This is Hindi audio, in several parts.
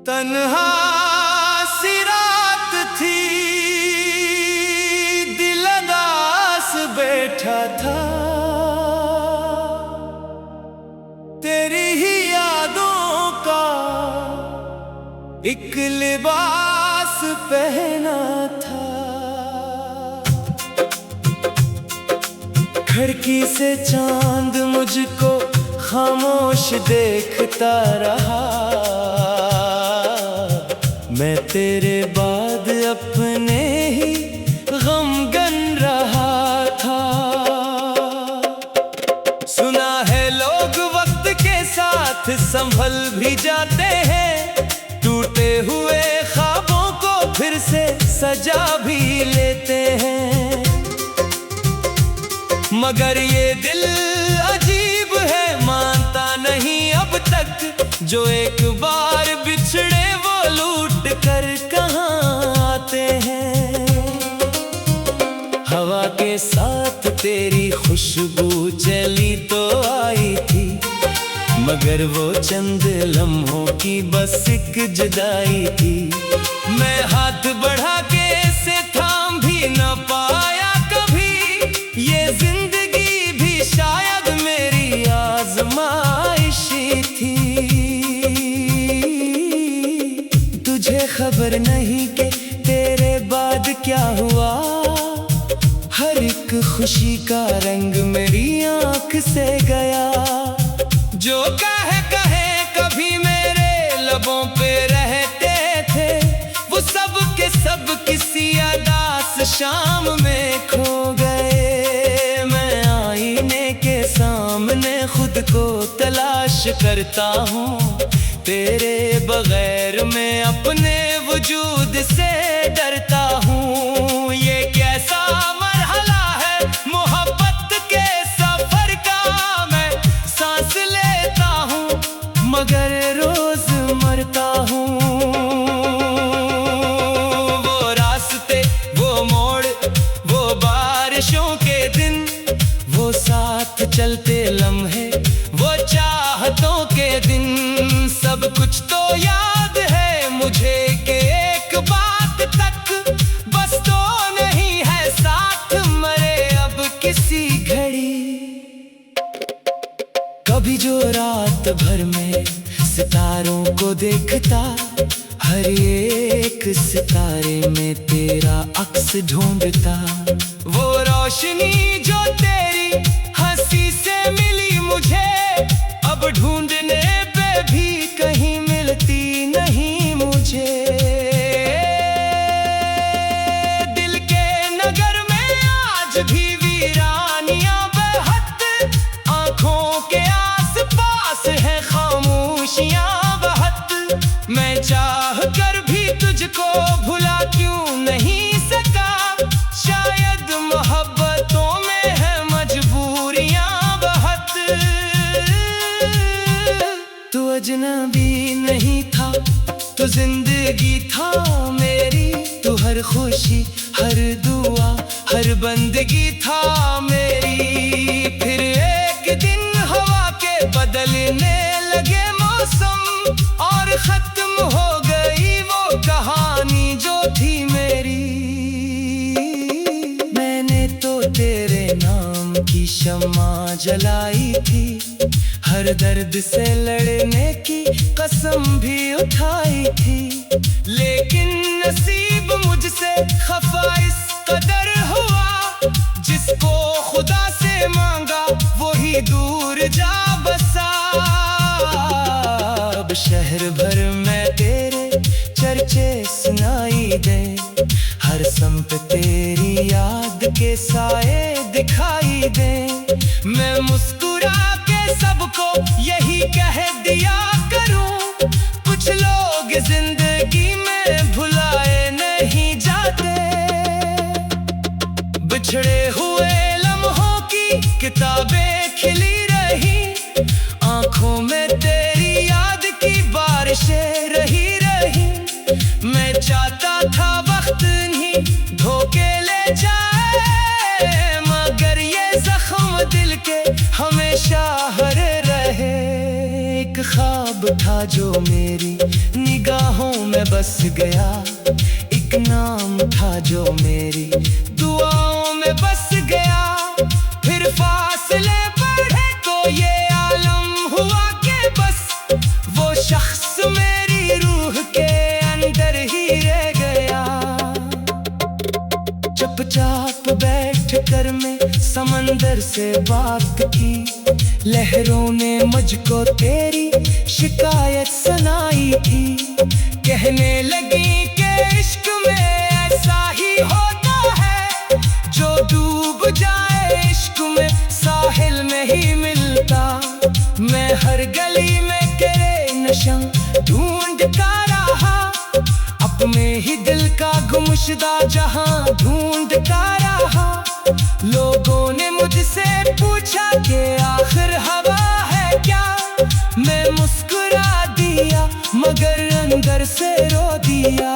तन्हा सी रात थी, दिल उदास बैठा था, तेरी ही यादों का एक लिबास पहना था। खिड़की से चांद मुझको खामोश देखता रहा, मैं तेरे बाद अपने ही गमगन रहा था। सुना है लोग वक्त के साथ संभल भी जाते हैं, टूटे हुए ख्वाबों को फिर से सजा भी लेते हैं, मगर ये दिल अजीब है, मानता नहीं अब तक। जो एक बार बिछड़े वो लूट कर कहाँ आते हैं। हवा के साथ तेरी खुशबू चली तो आई थी, मगर वो चंद लम्हों की बस एक जुदाई थी। मैं हाथ बढ़ा के इसे थाम भी न पाया कभी, ये जिंदगी भी शायद मेरी आजमाइशी थी। तुझे खबर नहीं कि तेरे बाद क्या हुआ, हर एक खुशी का रंग मेरी आंख से गया। जो कहे कभी मेरे लबों पे रहते थे, वो सब के सब किसी अदास शाम में खो गए। मैं आईने के सामने खुद को तलाश करता हूँ, तेरे बगैर मैं अपने वजूद से डरता हूँ। ये कैसा मरहला है मोहब्बत के सफर का, मैं सांस लेता हूँ मगर रोज मरता हूँ। वो रास्ते, वो मोड़, वो बारिशों के दिन, वो साथ चलते लम्हे, वो चाहतों के दिन, सब कुछ तो याद है मुझे कि एक बात तक बस तो नहीं है साथ मरे अब किसी घड़ी। कभी जो रात भर में सितारों को देखता, हर एक सितारे में तेरा अक्स ढूंढता। वो रोशनी जो तेरी हंसी से मिली मुझे, अब ढूंढने पे भी कहीं मिलती नहीं मुझे। दिल के नगर में आज भी वीरानियां बेहद, आंखों के आसपास है खामोशियां बहत। मैं चाह कर भी तुझको भुला क्यों नहीं सका, शायद मोहब्बतों में है मजबूरियां बहत। तू अजनबी नहीं था, तू जिंदगी था मेरी, तू हर खुशी, हर दुआ, हर बंदगी था मेरी। फिर एक दिन हवा के बदलने लगे मौसम, और खत्म हो गई वो कहानी जो थी मेरी। मैंने तो तेरे नाम की शम्मा जलाई थी, हर दर्द से लड़ने की कसम भी उठाई थी, लेकिन नसीब मुझसे खफा इस कदर हुआ, जिसको खुदा से मांगा वही दूर जा बसा। अब शहर भर में तेरे चर्चे सुनाई दे, हर संप तेरी याद के साए दिखाई दे। मैं मुस्कुरा के सबको यही कह दिया करूं, कुछ लोग जिंदगी में भुलाए नहीं जाते। बिछड़े हुए लम्हों की किताबें खिली रही, आंखों में तेरी याद की बारिशें रही। मैं चाहता था वक्त नहीं धोखे ले जाए, मगर ये जख्म दिल के हमेशा हरे रहे। एक ख्वाब था जो मेरी निगाहों में बस गया, एक नाम था जो मेरी दुआओं में बस गया। फिर फासले बढ़े तो ये आलम हुआ कि बस वो शख्स मेरी रूह के अंदर ही रह गया। चुपचाप बैठ कर मैं समंदर से बात की, लहरों ने मुझको तेरी शिकायत सुनाई थी। कहने लगी कि इश्क में ऐसा ही होता है, जो डूब जाए इश्क में साहिल नहीं मिलता। मैं हर गली में तेरे नशा ढूंढता रहा, अपने ही दिल का गुमशुदा जहां ढूंढता रहा। लोगों ने मुझसे पूछा कि आखिर हवा है क्या, मैं मुस्कुरा दिया मगर अंदर से रो दिया।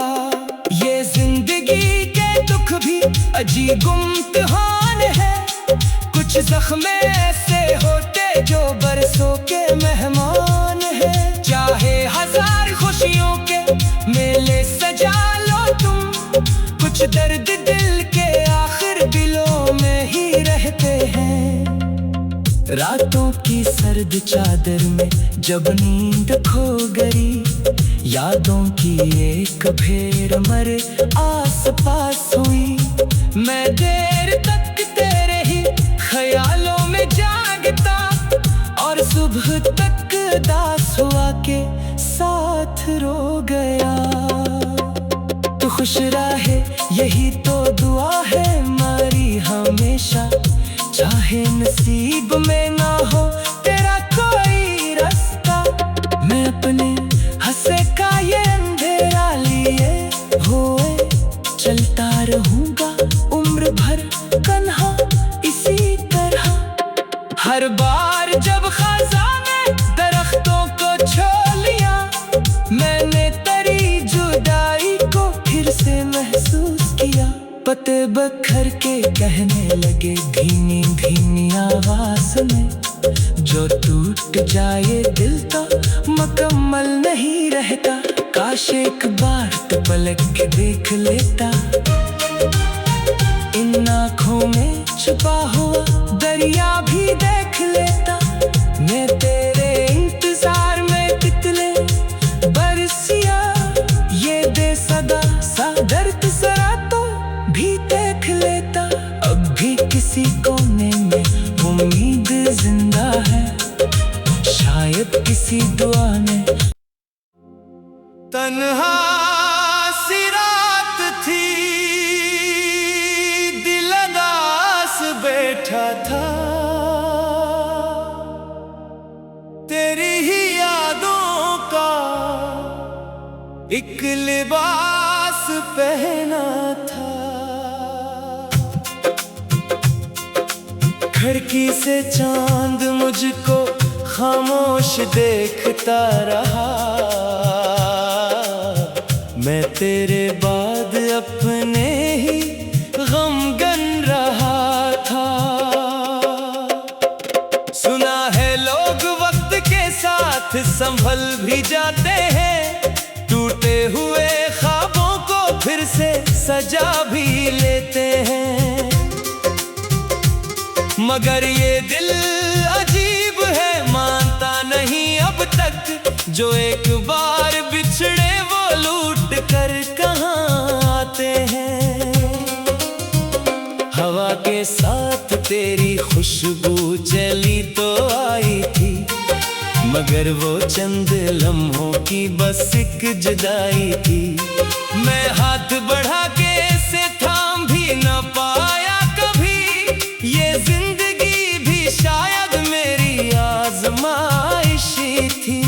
ये जिंदगी के दुख भी अजीब इम्तिहान है, कुछ जख्म ऐसे होते जो बरसों के मेहमान है। चाहे हजार खुशियों के मेले सजा लो तुम, कुछ दर्द दिल के आखिर दिलों में ही रहते हैं। रातों की सर्द चादर में जब नींद खो गई, यादों की एक भीड़ मर आस पास हुई। मैं देर तक तेरे ही ख्यालों में जागता, और सुबह तक दास हुआ के साथ रो गया। तू खुश रहे यही तो दुआ है हमारी हमेशा, चाहे नसीब में ना हो तेरा कोई रास्ता। मैं अपने हंसे का ये अंधेरा लिए हुए चलता रहूंगा उम्र भर कन्हा इसी तरह। हर बार जब खजाने दरख्तों को छू लिया, मैंने तेरी जुदाई को फिर से महसूस किया। पत्ते बखर के कहने लगे धीमी धीमी आवाज में, जो टूट जाए दिल तो मुकम्मल नहीं रहता। काश एक बार तो पलक के देख लेता, इन आँखों में छुपा हुआ दरिया भी देख लेता। मैं तेरे इंतजार में तितले बरसिया, ये दे सदा सा दर्द जरा तो भी देख लेता। अब भी किसी कोने में उम्मीद जिंदा है, शायद किसी दुआ ने। तन्हा सी रात थी, दिल उदास बैठा था, तेरी ही यादों का एक लिबास पहना था। खिड़की से चांद मुझको खामोश देखता रहा, मैं तेरे बाद अपने ही गमगन रहा था। सुना है लोग वक्त के साथ संभल भी जाते हैं, टूटे हुए ख्वाबों को फिर से सजा भी लेते हैं। मगर ये दिल अजीब है, मानता नहीं अब तक, जो एक बार बिछड़े वो लूट कर कहाँ आते हैं। हवा के साथ तेरी खुशबू चली तो आई थी, मगर वो चंद लम्हों की बस एक जुदाई थी। मैं हाथ बढ़ा के से थाम भी न पाया कभी, ये जिंदगी भी शायद मेरी आजमाइशी थी।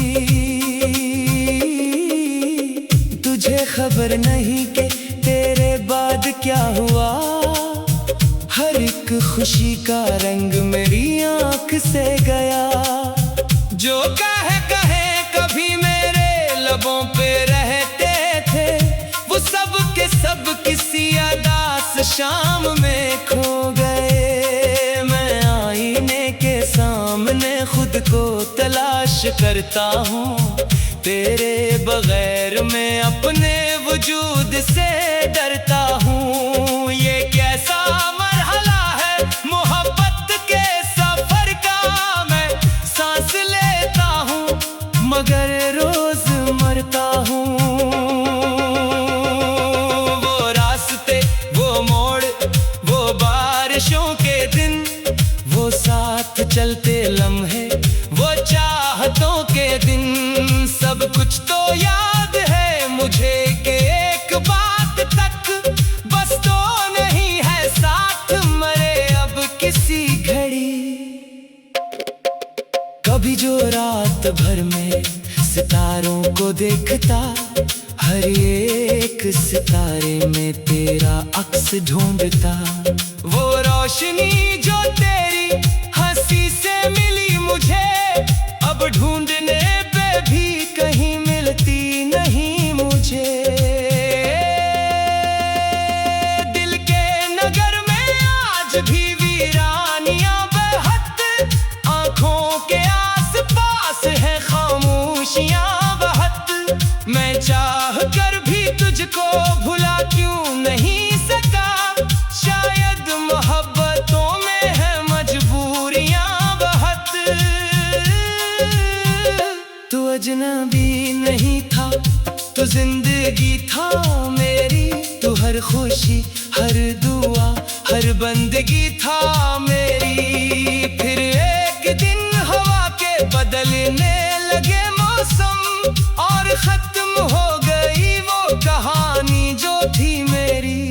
तुझे खबर नहीं कि तेरे बाद क्या हुआ, हर एक खुशी का रंग मेरी आँख से गया। जो कहे कभी मेरे लबों पे रहते थे, वो सब के सब किसी अदास शाम में खो गए। मैं आईने के सामने खुद को तलाश करता हूँ, तेरे बगैर मैं अपने वजूद से डरता हूँ। ये कैसा मरहला है मोहब्बत के सफर का, मैं सांस लेता हूँ मगर रोज मरता हूँ। वो रास्ते, वो मोड़, वो बारिशों के दिन, वो साथ चलते लम्हे, वो चाहतों के दिन, सब कुछ तो याद है मुझे कि एक बात तक बस तो नहीं है साथ मरे अब किसी घड़ी। कभी जो रात भर में सितारों को देखता, हर एक सितारे में तेरा अक्स ढूंढता। वो रोशनी जो तेरी हंसी से मिली मुझे, अब ढूंढने पे भी कहीं मिलती नहीं मुझे। दिल के नगर में आज भी वीरानियां बहुत, आंखों के आसपास है खामोशियां बहुत। मैं चाह कर भी तुझको भुला क्यों नहीं सका, शायद मोहब्बतों में है मजबूरियां बहुत। तू अजनबी नहीं था, तू जिंदगी था मेरी, तू हर खुशी, हर दुआ, हर बंदगी था मेरी। फिर एक दिन हवा के बदलने लगे मौसम, और खत्म हो गई वो कहानी जो थी मेरी।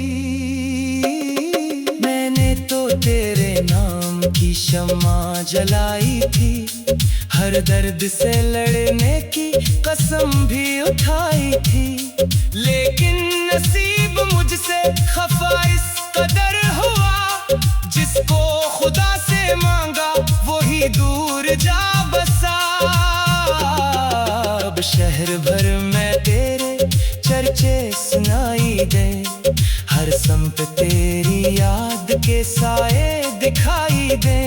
मैंने तो तेरे नाम की शम्मा जलाई थी, हर दर्द से लड़ने की कसम भी उठाई थी। लेकिन नसीब मुझसे खफा इस कदर हुआ, जिसको खुदा से मांगा वही दूर जा बसा। अब शहर भर में तेरे चर्चे सुनाई दे, हर संप तेरी याद के साए दिखाई दे।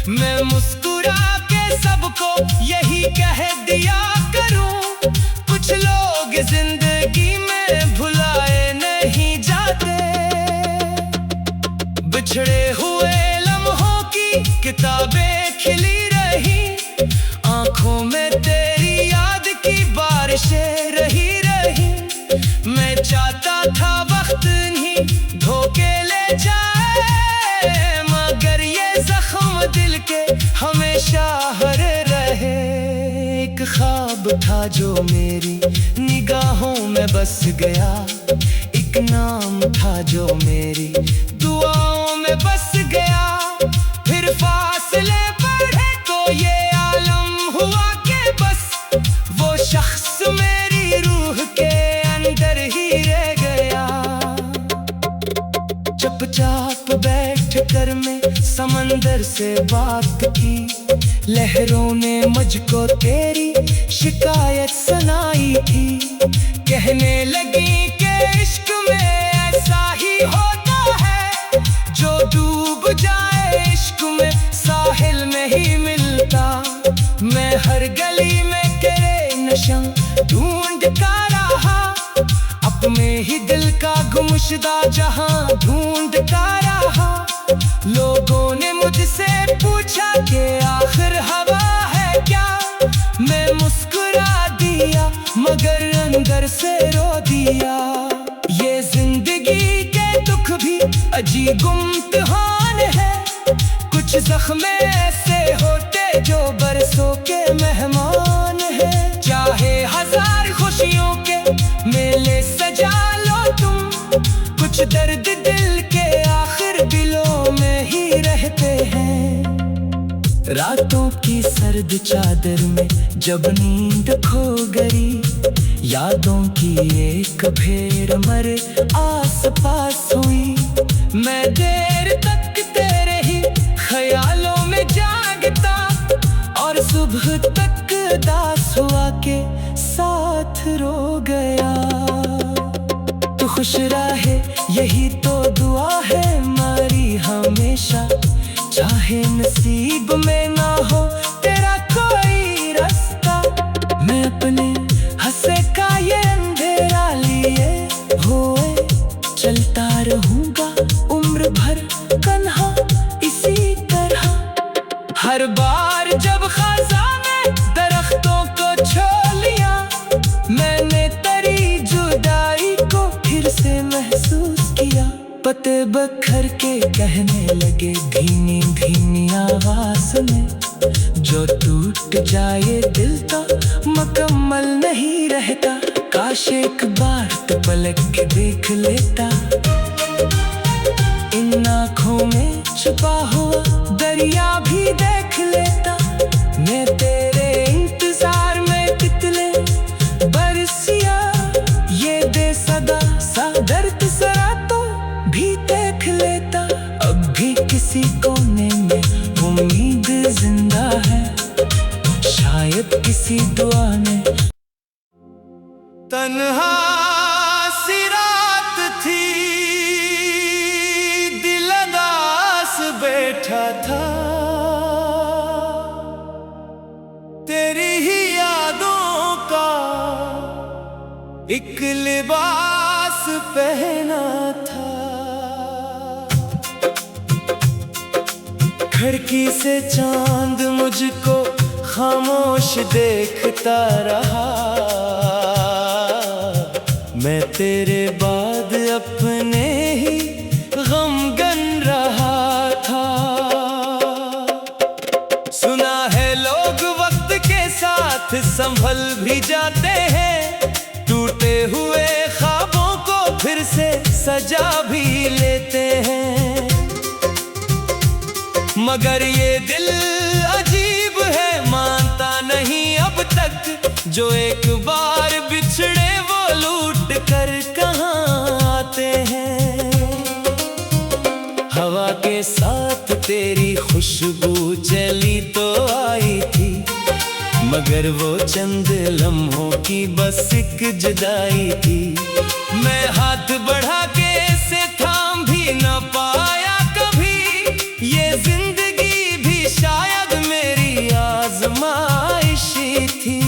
मैं मुस्कुरा के सबको यही कह दिया करूं, कुछ लोग जिंदगी में भुलाए नहीं जाते। बिछड़े हुए लम्हों की किताबें खिली रही, आंखों में तेरी याद की बारिशें रही रही। मैं चाहता था वक्त नहीं धोखे ले जाए, मगर ये जख्म दिल के हमेशा हरे रहे। एक ख्वाब था जो मेरी निगाहों में बस गया, एक नाम था जो मेरी दुआओं में बस गया। फिर फासले बढ़े तो ये आलम हुआ कि बस वो शख्स मेरी रूह के अंदर ही रह गया। चुपचाप बैठ कर मैं समंदर से बात की, लहरों ने मुझको तेरी शिकायत सुनाई थी। कहने लगी कि इश्क में ऐसा ही होता है, जो डूब जाए इश्क में साहिल में ही मिलता। मैं हर गली में तेरे नशा ढूंढता रहा, अपने ही दिल का गुमशुदा जहां ढूंढता रहा। लोगों ने मुझसे पूछा कि आखिर हवा है क्या, मैं मुस्कुरा दिया मगर अंदर से रो दिया। ये जिंदगी के दुख भी अजीब इम्तिहान है, कुछ जख्म ऐसे होते जो बरसों के मेहमान है। चाहे हजार खुशियों के मेले सजा लो तुम, कुछ दर्द दिल के आखिर दिलों में ही रहते हैं। रातों की सर्द चादर में जब नींद खो गई, यादों की एक भेड़ मर आस पास हुई। मैं देर तक तेरे ही ख्यालों में जागता, और सुबह तक दास हुआ के साथ रो गया। तू खुश रहे यही तो दुआ है हमारी हमेशा, चाहे नसीब में ना हो तेरा कोई रास्ता। मैं अपने बखर के कहने लगे धीमी धीमी आवाज में, जो टूट जाए दिल तो मुकम्मल नहीं रहता। काश एक बार तो पलक के देख लेता, इन आँखों में छुपा हुआ दरिया भी देख लेता। मैं तेरे इंतजार में तितले बरसिया ये बेसदा सा दर्द जरा तो भी देख लेता। अब भी किसी कोने में उम्मीद जिंदा है, शायद किसी दुआ में। तन्हा सी रात थी, दिल उदास बैठा था, तेरी ही यादों का एक लिबास पहना था। खिड़की से चांद मुझको खामोश देखता रहा, मैं तेरे बाद अपने ही गमगन रहा था। सुना है लोग वक्त के साथ संभल भी जाते हैं, टूटे हुए ख्वाबों को फिर से सजा भी लेते हैं। मगर ये दिल अजीब है, मानता नहीं अब तक, जो एक बार बिछड़े वो लूट कर कहाँ आते हैं। हवा के साथ तेरी खुशबू चली तो आई थी, मगर वो चंद लम्हों की बस एक जुदाई थी। मैं हाथ बढ़ा के से थाम भी न पाया कभी, ये जिंदगी भी शायद मेरी आजमाइशी थी।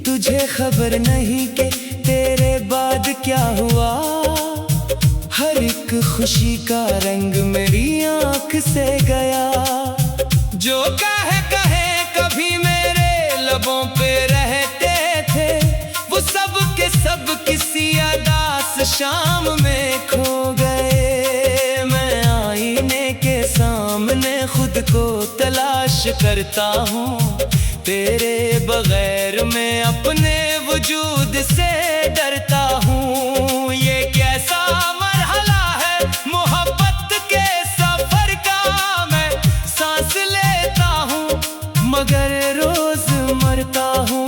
तुझे खबर नहीं कि तेरे बाद क्या हुआ, हर एक खुशी का रंग मेरी आंख से गया। जो कहे कभी मेरे लबों पे रहते थे, वो सब के सब किसी अदास शाम में खो गए। मैं आईने के सामने खुद को तलाश करता हूँ, तेरे बगैर मैं अपने वजूद से डरता हूँ। ये कैसा मरहला है मोहब्बत के सफर का, मैं सांस लेता हूँ मगर रोज मरता हूँ।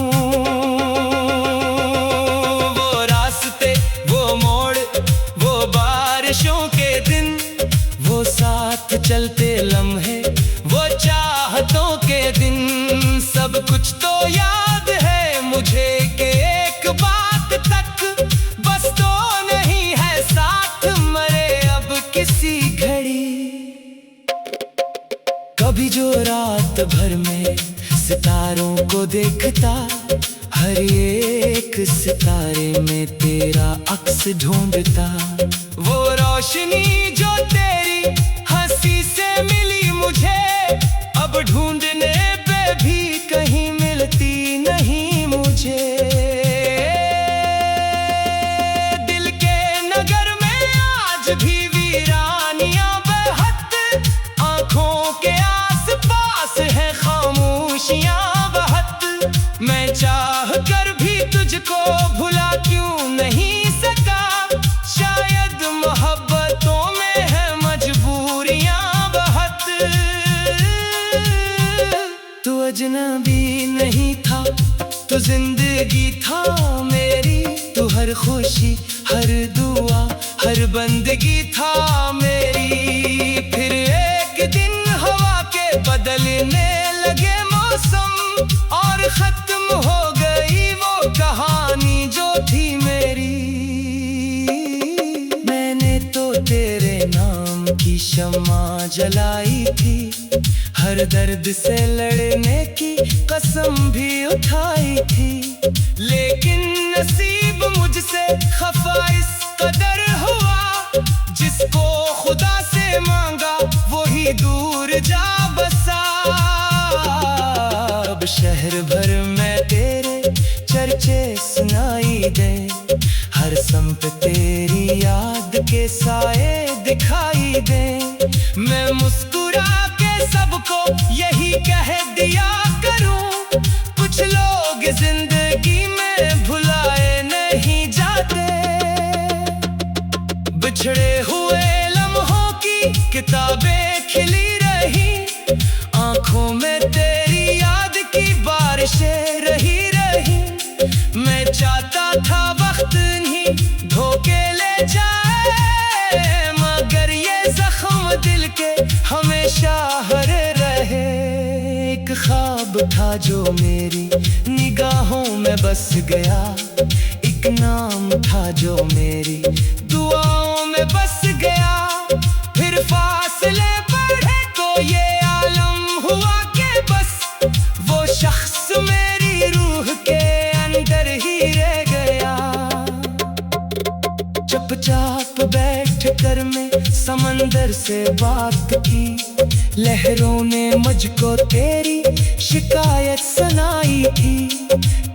वो रास्ते, वो मोड़, वो बारिशों के दिन, वो साथ चलते लम्हे, वो चाहतों के दिन, सब कुछ तो याद है मुझे कि एक बात तक बस तो नहीं है साथ मरे अब किसी घड़ी। कभी जो रात भर में सितारों को देखता, हर एक सितारे में तेरा अक्स ढूंढता। वो रोशनी जो तेरी हंसी से मिली मुझे, अब ढूंढने पे भी कहीं मिलती नहीं मुझे। दिल के नगर में आज भी वीरानियां बहत, आंखों के आसपास है खामोशियां बहत। मैं चाह कर भी तुझको भुला क्यों नहीं सका, शायद मोहब्बतों में है मजबूरियां बहत। तू अजनबी नहीं था, तू जिंदगी था मेरी, तू हर खुशी, हर दुआ, हर बंदगी था मेरी। फिर एक दिन हवा के बदलने लगे मौसम, और खत्म हो गई वो कहानी जो थी मेरी। मैंने तो तेरे नाम की शम्मा जलाई थी, हर दर्द से लड़ने की कसम भी उठाई थी। लेकिन नसीब मुझसे खफा इस कदर हुआ, जिसको खुदा से मांगा वही दूर जा बसा। अब शहर भर में तेरे चर्चे सुनाई दे, हर संप तेरी याद के साए दिखाई दे। मैं मुस्कुरा के सबको यही कह दिया करूं, कुछ लोग जिंदगी में भुलाए नहीं जाते। बिछड़े हुए लम्हों की किताबें खिली रही, आंखों में तेरी याद की बारिशें रही। मैं चाहता था वक्त नहीं धोखे ले जाए, मगर ये जख्म दिल के हमेशा हरे रहे। एक ख्वाब था जो मेरी निगाहों में बस गया, एक नाम था जो मेरी दुआओं में बस गया। फिर फासले बढ़े तो ये आलम हुआ कि बस वो शख्स मेरी रूह के अंदर ही रह गया। चुपचाप बैठ कर मैं समंदर से बात की, लहरों ने मुझको तेरी शिकायत सुनाई थी।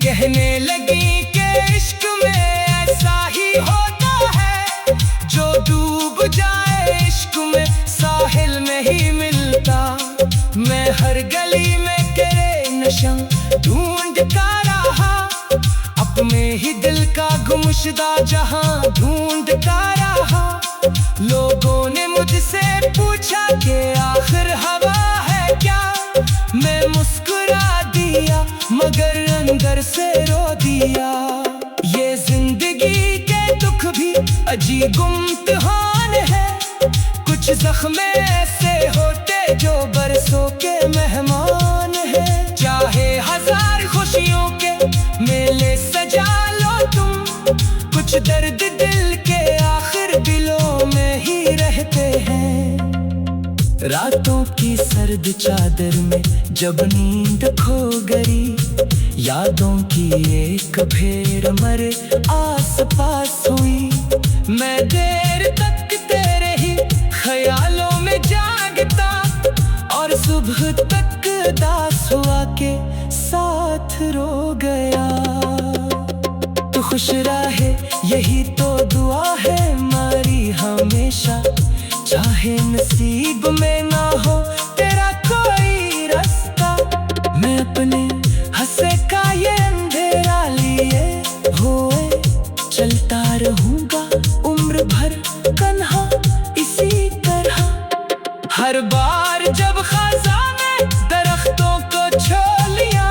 कहने लगी कि इश्क में ऐसा ही होता है, जो डूब जाए इश्क में साहिल में ही मिलता। मैं हर गली में तेरे नशा ढूंढता रहा, अपने ही दिल का गुमशुदा जहां ढूंढता रहा। लोगों ने मुझसे पूछा कि आखिर हवा है क्या, मैं मुस्कुरा दिया मगर अंदर से रो दिया। ये जिंदगी के दुख भी अजीब इम्तिहान है, कुछ जख्म ऐसे होते जो बरसों के मेहमान है। चाहे हजार खुशियों के मेले सजा लो तुम, कुछ दर्द दिल के आखिर दिलों में ही रहते हैं। रातों की सर्द चादर में जब नींद खो गई, यादों की एक भेड़ मर आस पास हुई। मैं देर तक तेरे ही ख्यालों में जागता, और सुबह तक दास हुआ के साथ रो गया। तू खुश रहे यही तो दुआ है हमारी हमेशा, चाहे नसीब में ना हो तेरा कोई रास्ता। मैं अपने हंसे का ये अंधेरा लिए हुए चलता रहूंगा उम्र भर कन्हा इसी तरह। हर बार जब खजाने दरख्तों को छू लिया,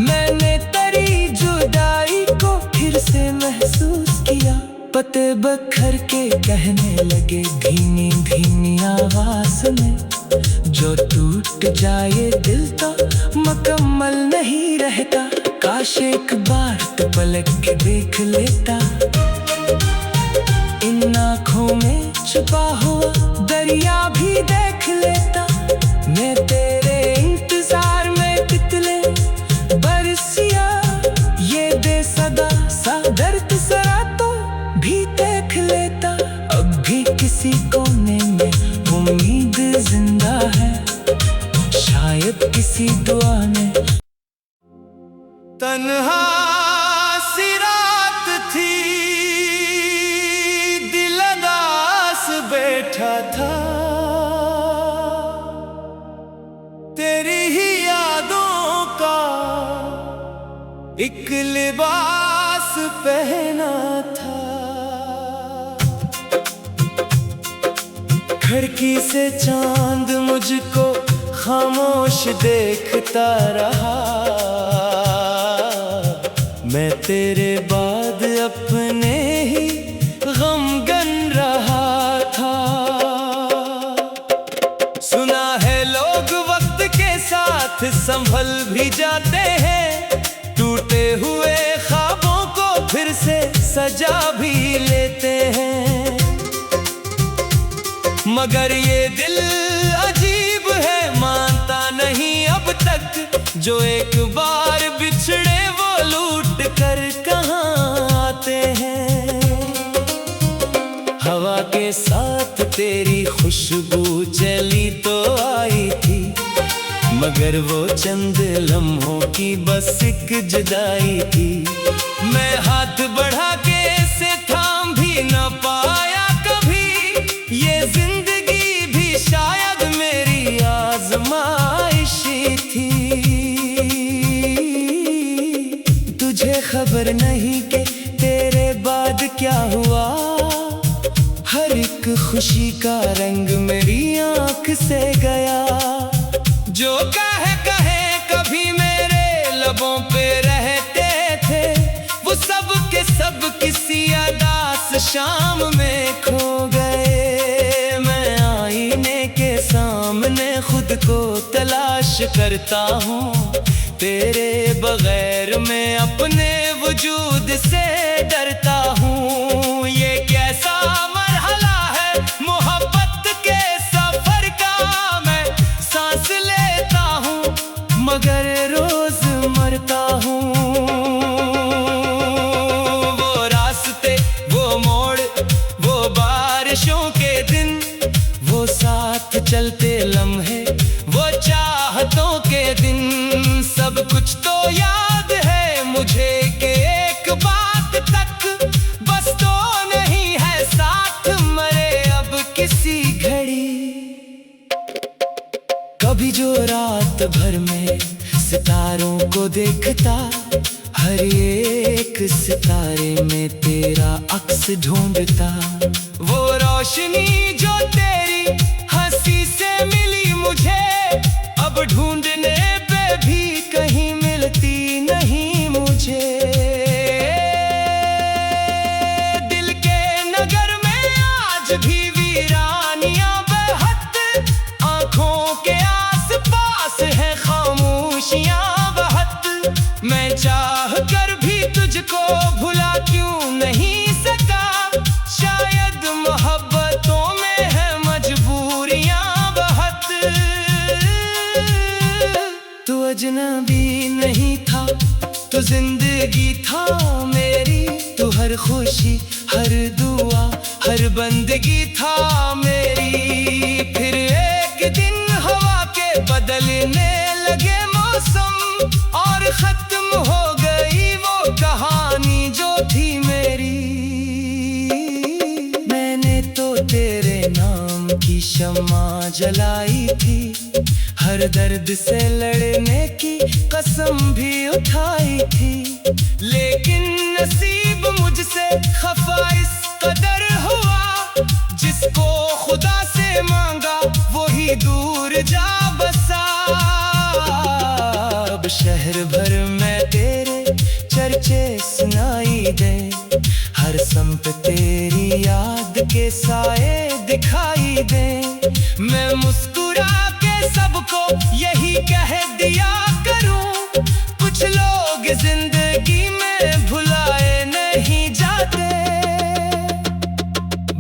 मैंने तेरी जुदाई को फिर से महसूस किया। पत्ते बखर के कहने लगे धीमी धीमी आवाज में, जो टूट जाए दिल तो मुकम्मल नहीं रहता। काश एक बार तो पलक के देख लेता, इन आँखों में छुपा हुआ दरिया भी देख लेता। मैं तेरे इंतजार में तितले बरसिया, ये बेसदा सा दर्द सरा तो भी देख लेता। अब भी किसी कोने में उम्मीद जिंदा है, शायद किसी दुआ ने। तन्हा सी रात थी, दिल उदास बैठा था, तेरी ही यादों का एक लिबास पहना था। खिड़की से चांद मुझको खामोश देखता रहा, मैं तेरे बाद अपने ही गमगन रहा था। सुना है लोग वक्त के साथ संभल भी जाते हैं, टूटे हुए ख्वाबों को फिर से सजा भी लेते हैं। मगर ये दिल अजीब है, मानता नहीं अब तक, जो एक बार बिछड़े वो लूट कर कहाँ आते हैं। हवा के साथ तेरी खुशबू चली तो आई थी, मगर वो चंद लम्हों की बस एक जुदाई थी। मैं हाथ बढ़ा के से खबर नहीं कि तेरे बाद क्या हुआ। हर एक खुशी का रंग मेरी आंख से गया। जो कहे कभी मेरे लबों पे रहते थे, वो सब के सब किसी उदास शाम में खो गए। मैं आईने के सामने खुद को तलाश करता हूँ, तेरे बगैर मैं अपने वजूद से डरता हूँ। ये कैसा मरहला है मोहब्बत के सफर का, मैं सांस लेता हूँ मगर रोज मरता हूँ। वो रास्ते, वो मोड़, वो बारिशों के दिन, वो साथ चलते लम्हे, वो चाहतों के दिन, सब कुछ तो याद है मुझे कि एक बात तक बस तो नहीं है साथ मरे अब किसी घड़ी। कभी जो रात भर में सितारों को देखता, हर एक सितारे में तेरा अक्स ढूंढता। वो रोशनी जो तेरी हंसी से मिली मुझे, अब ढूंढने पे भी कहीं मिलती नहीं मुझे। दिल के नगर में आज भी वीरानियां बहत, आंखों के आसपास है खामोशियां बहत। मैं चाह कर भी तुझको भुला क्यों नहीं सका, शायद मोहब्बतों में है मजबूरियां बहत। तू अजनबी नहीं था, तू जिंदगी था मेरी। तू हर खुशी, हर दुआ, हर बंदगी था मेरी। फिर एक दिन हवा के बदलने लगे मौसम, और खत्म हो गई वो कहानी जो थी मेरी। मैंने तो तेरे नाम की शम्मा जलाई थी, हर दर्द से लड़ने की कसम भी उठाई थी। लेकिन नसीब मुझसे खफा इस कदर हुआ, जिसको खुदा से मांगा वही दूर जा बसा। अब शहर भर में तेरे चर्चे सुनाई दे, हर संप तेरी याद के साए दिखाई दे। मैं मुस्कुरा के सबको यही कह दिया करूं, कुछ लोग जिंदगी में भुलाए नहीं जाते।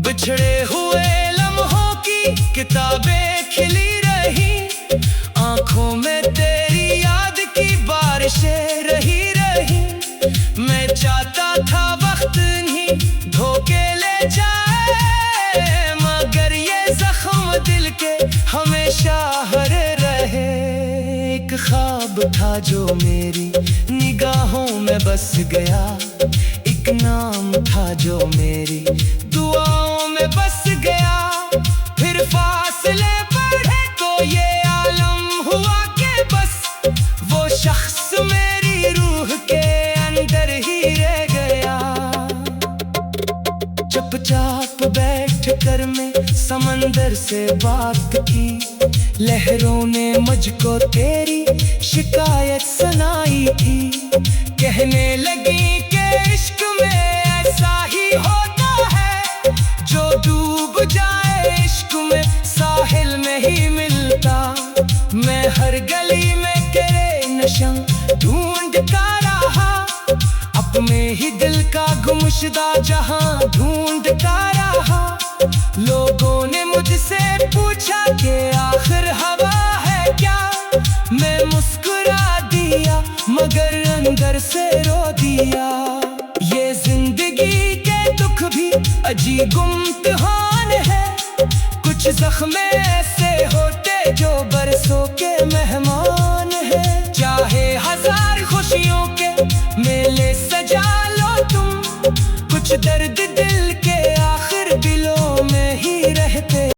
बिछड़े हुए लम्हों की किताबें खिली रही, आंखों में तेरी याद की बारिशें रही। मैं चाहता था वक्त नहीं धोखे ले जाए, मगर ये जख्म दिल के हमेशा हरे रहे। एक ख्वाब था जो मेरी निगाहों में बस गया, एक नाम था जो मेरी दुआओं में बस गया। फिर फासले बढ़े तो ये आलम हुआ कि बस वो शख्स मेरी रूह के अंदर ही रह गया। चुपचाप बैठ कर मैं समंदर से बात की, लहरों ने मुझको तेरी शिकायत सुनाई थी। कहने लगी कि इश्क में ऐसा ही होता है, जो डूब जाए इश्क में साहिल में ही मिलता। मैं हर गली में तेरे नशा ढूंढता रहा, अपने ही दिल का गुमशुदा जहां ढूंढता रहा। लोगों ने मुझसे पूछा कि आखिर हवा है क्या, मैं मुस्कुरा दिया मगर अंदर से रो दिया। ये जिंदगी के दुख भी अजीब इम्तिहान है, कुछ जख्म ऐसे होते जो बरसों के मेहमान है। चाहे हजार खुशियों के मेले सजा लो तुम, कुछ दर्द